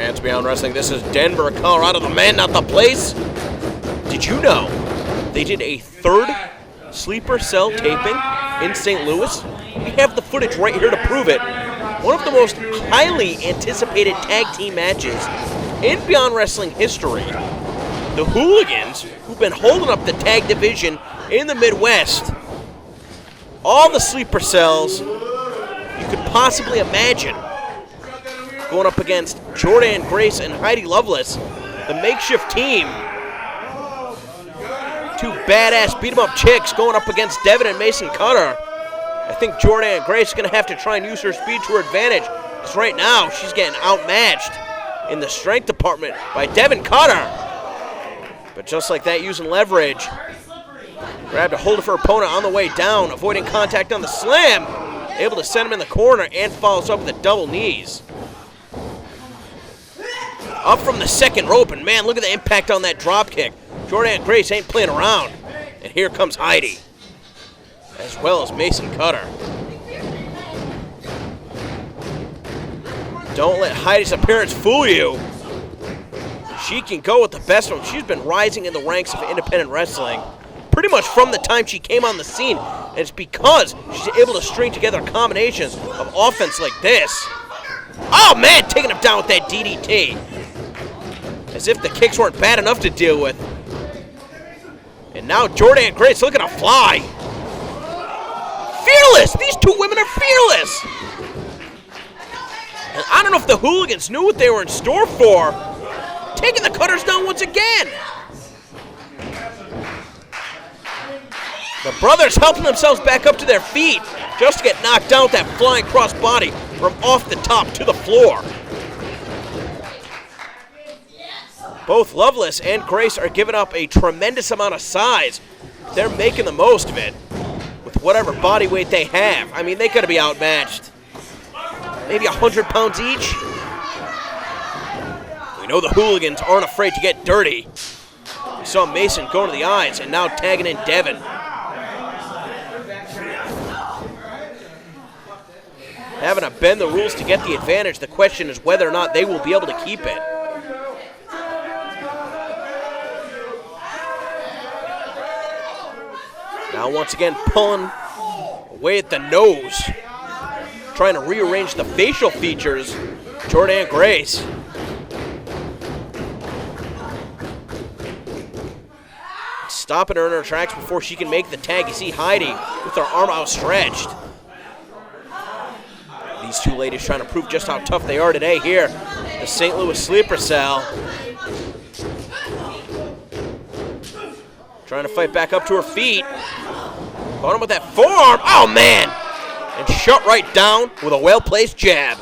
Fans Beyond Wrestling, this is Denver, Colorado, the man, not the place. Did you know they did a third sleeper cell taping in St. Louis? We have the footage right here to prove it. One of the most highly anticipated tag team matches in Beyond Wrestling history. The Hooligans, who've been holding up the tag division in the Midwest. All the sleeper cells you could possibly imagine. Going up against Jordynne Grace and Heidi Lovelace, the makeshift team. Two badass beat-em-up chicks going up against Devin and Mason Cutter. I think Jordynne Grace is going to have to try and use her speed to her advantage, because right now she's getting outmatched in the strength department by Devin Cutter. But just like that, using leverage, grabbed a hold of her opponent on the way down, avoiding contact on the slam, able to send him in the corner and follows up with the double knees. Up from the second rope, and man, look at the impact on that drop kick. Jordynne Grace ain't playing around. And here comes Heidi, as well as Mason Cutter. Don't let Heidi's appearance fool you. She can go with the best of them. She's been rising in the ranks of independent wrestling pretty much from the time she came on the scene. And it's because she's able to string together combinations of offense like this. Oh man, taking him down with that DDT. As if the kicks weren't bad enough to deal with. And now Jordynne Grace looking to fly. Fearless! These two women are fearless! And I don't know if the Hooligans knew what they were in store for. Taking the Cutters down once again. The brothers helping themselves back up to their feet just to get knocked down with that flying cross body from off the top to the floor. Both Lovelace and Grace are giving up a tremendous amount of size. They're making the most of it with whatever body weight they have. I mean, they could be outmatched. Maybe 100 pounds each. We know the Hooligans aren't afraid to get dirty. We saw Mason going to the eyes and now tagging in Devin. Having to bend the rules to get the advantage. The question is whether or not they will be able to keep it. Now once again pulling away at the nose. Trying to rearrange the facial features. Jordynne Grace. Stopping her in her tracks before she can make the tag. You see Heidi with her arm outstretched. These two ladies trying to prove just how tough they are today here. The St. Louis Sleeper Cell. Trying to fight back up to her feet. Caught him with that forearm. Oh, man. And shut right down with a well-placed jab.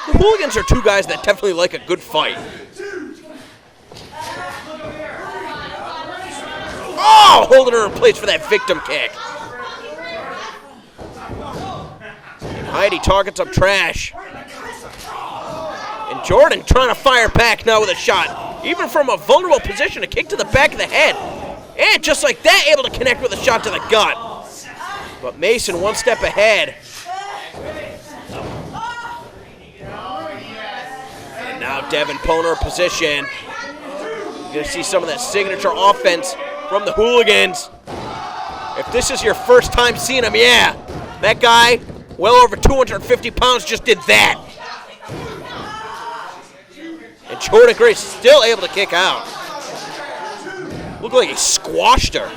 The Hooligans are two guys that definitely like a good fight. Oh, holding her in place for that victim kick. And Heidi targets up trash. And Jordynne trying to fire back now with a shot. Even from a vulnerable position, a kick to the back of the head. And just like that, able to connect with a shot to the gut. But Mason one step ahead. And now Devin pulling her position. You're going to see some of that signature offense from the Hooligans. If this is your first time seeing him, yeah. That guy, well over 250 pounds, just did that. And Jordynne Grace still able to kick out. Looked like he squashed her.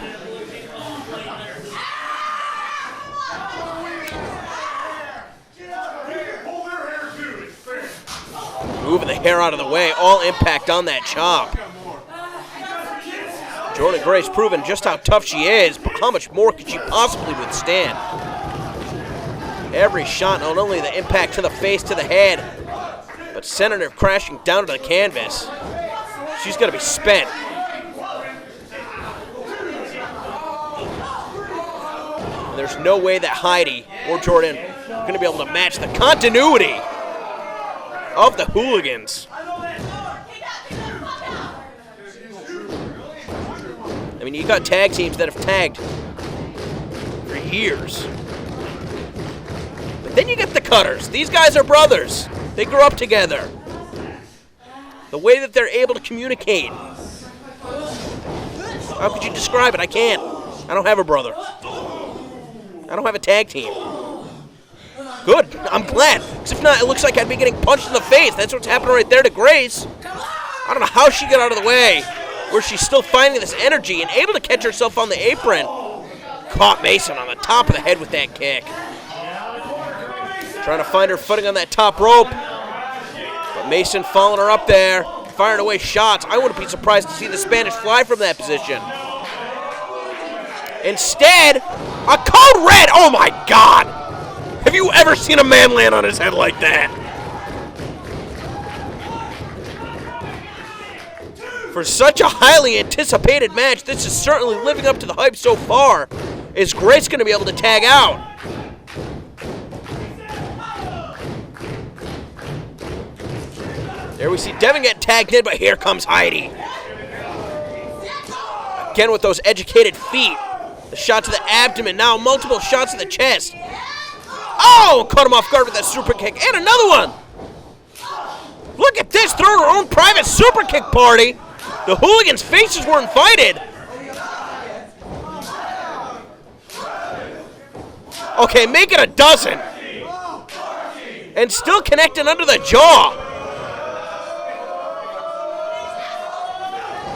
Moving the hair out of the way, all impact on that chop. Jordynne Grace proving just how tough she is, but how much more could she possibly withstand? Every shot, not only the impact to the face, to the head, but sending her crashing down to the canvas. She's going to be spent. And there's no way that Heidi or Jordynne are going to be able to match the continuity of the Hooligans. I mean, you got tag teams that have tagged for years. Then you get the Cutters. These guys are brothers. They grew up together. The way that they're able to communicate. How could you describe it? I can't. I don't have a brother. I don't have a tag team. Good. I'm glad. Because if not, it looks like I'd be getting punched in the face. That's what's happening right there to Grace. I don't know how she got out of the way, where she's still finding this energy and able to catch herself on the apron. Caught Mason on the top of the head with that kick. Trying to find her footing on that top rope. But Mason following her up there, firing away shots. I wouldn't be surprised to see the Spanish fly from that position. Instead, a code red. Oh my God. Have you ever seen a man land on his head like that? For such a highly anticipated match, this is certainly living up to the hype so far. Is Grace going to be able to tag out? There we see Devin get tagged in, but here comes Heidi. Again with those educated feet. The shot to the abdomen, now multiple shots to the chest. Oh, caught him off guard with that super kick. And another one. Look at this, throwing her own private super kick party. The Hooligans' faces were invited. Okay, make it a dozen. And still connecting under the jaw.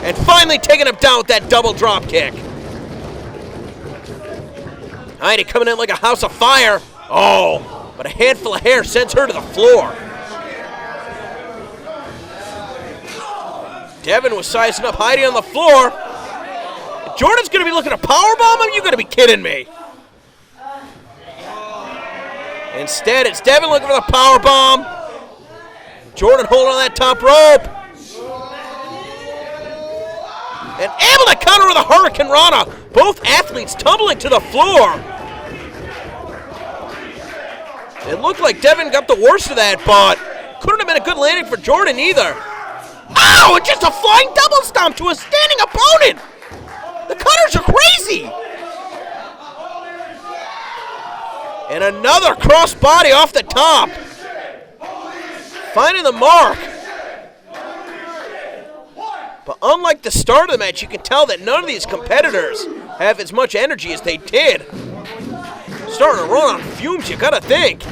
And finally taking him down with that double drop kick. Heidi coming in like a house of fire. Oh, but a handful of hair sends her to the floor. Devin was sizing up Heidi on the floor. Jordynne's going to be looking to powerbomb him? You're going to be kidding me. Instead, it's Devin looking for the powerbomb. Jordynne holding on that top rope. And able to counter with a Hurricane Rana. Both athletes tumbling to the floor. It looked like Devin got the worst of that, but couldn't have been a good landing for Jordynne either. Oh, and just a flying double stomp to a standing opponent. The Cutters are crazy. And another crossbody off the top. Finding the mark. But unlike the start of the match, you can tell that none of these competitors have as much energy as they did. Starting to run on fumes, you gotta think.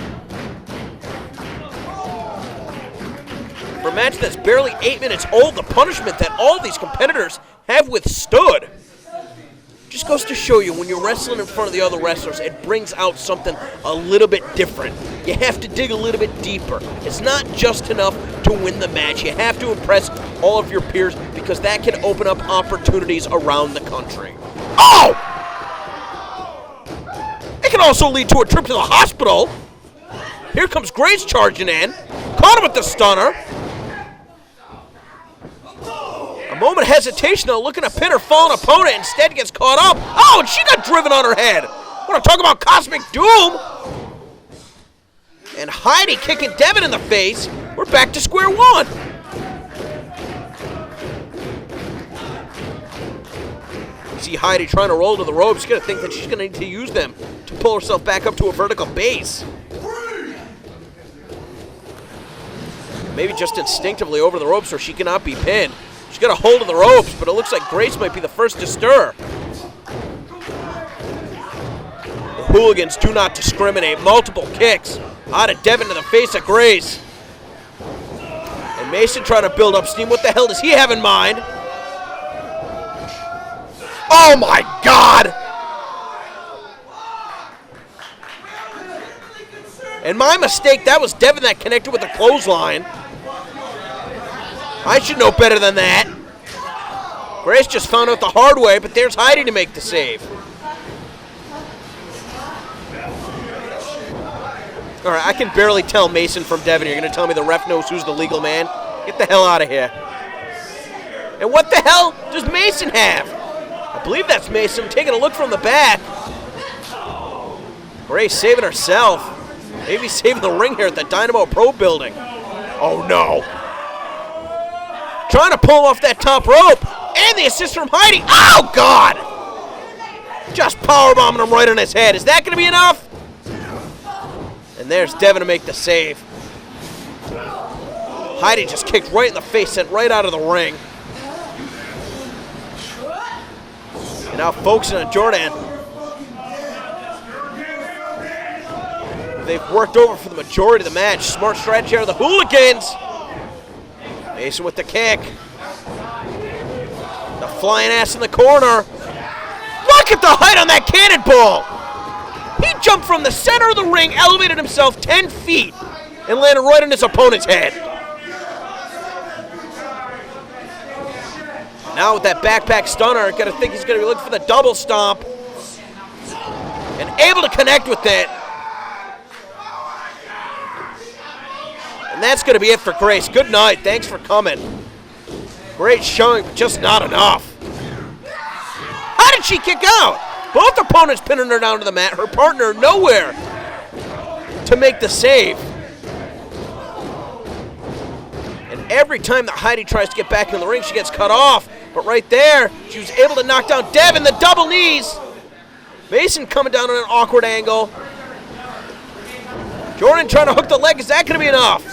For a match that's barely 8 minutes old, the punishment that all these competitors have withstood just goes to show you when you're wrestling in front of the other wrestlers, it brings out something a little bit different. You have to dig a little bit deeper. It's not just enough to win the match. You have to impress all of your peers because that can open up opportunities around the country. Oh! It can also lead to a trip to the hospital. Here comes Grace charging in. Caught him with the stunner. A moment of hesitation, though, looking to pin her fallen opponent. Instead gets caught up. Oh, and she got driven on her head. Want to talk about Cosmic Doom? And Heidi kicking Devin in the face. We're back to square one. You see Heidi trying to roll to the ropes. She's going to think that she's going to need to use them to pull herself back up to a vertical base. Maybe just instinctively over the ropes so she cannot be pinned. She's got a hold of the ropes, but it looks like Grace might be the first to stir. The Hooligans do not discriminate. Multiple kicks out of Devin to the face of Grace. And Mason trying to build up steam. What the hell does he have in mind? Oh my God! And my mistake, that was Devin that connected with the clothesline. I should know better than that. Grace just found out the hard way, but there's Heidi to make the save. All right, I can barely tell Mason from Devin. You're going to tell me the ref knows who's the legal man? Get the hell out of here. And what the hell does Mason have? I believe that's Mason taking a look from the back. Grace saving herself. Maybe saving the ring here at the Dynamo Pro building. Oh no. Trying to pull him off that top rope. And the assist from Heidi. Oh, God! Just powerbombing him right on his head. Is that going to be enough? And there's Devin to make the save. Heidi just kicked right in the face, sent right out of the ring. And now focusing on Jordynne. They've worked over for the majority of the match. Smart strategy out of the Hooligans. Mason with the kick. The flying ass in the corner. Look at the height on that cannonball. He jumped from the center of the ring, elevated himself 10 feet, and landed right on his opponent's head. Now with that backpack stunner, gotta think he's gonna be looking for the double stomp. And able to connect with it. And that's gonna be it for Grace. Good night, thanks for coming. Great showing, but just not enough. How did she kick out? Both opponents pinning her down to the mat, her partner nowhere to make the save. And every time that Heidi tries to get back in the ring, she gets cut off. But right there, she was able to knock down Devin, the double knees. Mason coming down on an awkward angle. Jordynne trying to hook the leg. Is that going to be enough?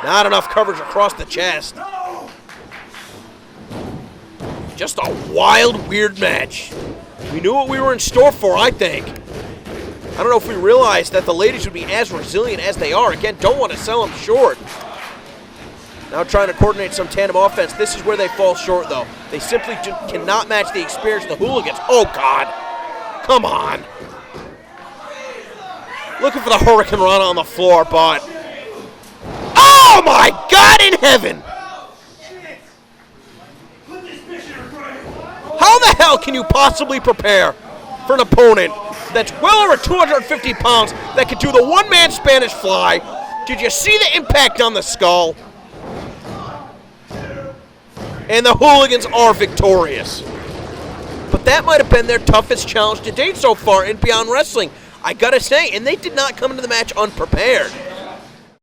Not enough coverage across the chest. Just a wild, weird match. We knew what we were in store for, I think. I don't know if we realized that the ladies would be as resilient as they are. Again, don't want to sell them short. Now trying to coordinate some tandem offense. This is where they fall short, though. They simply cannot match the experience of the Hooligans. Oh, God. Come on. Looking for the Hurricane Rana on the floor, but... Oh, my God in heaven! How the hell can you possibly prepare for an opponent that's well over 250 pounds that can do the one-man Spanish fly? Did you see the impact on the skull? And the Hooligans are victorious. But that might have been their toughest challenge to date so far in Beyond Wrestling. I gotta say, and they did not come into the match unprepared.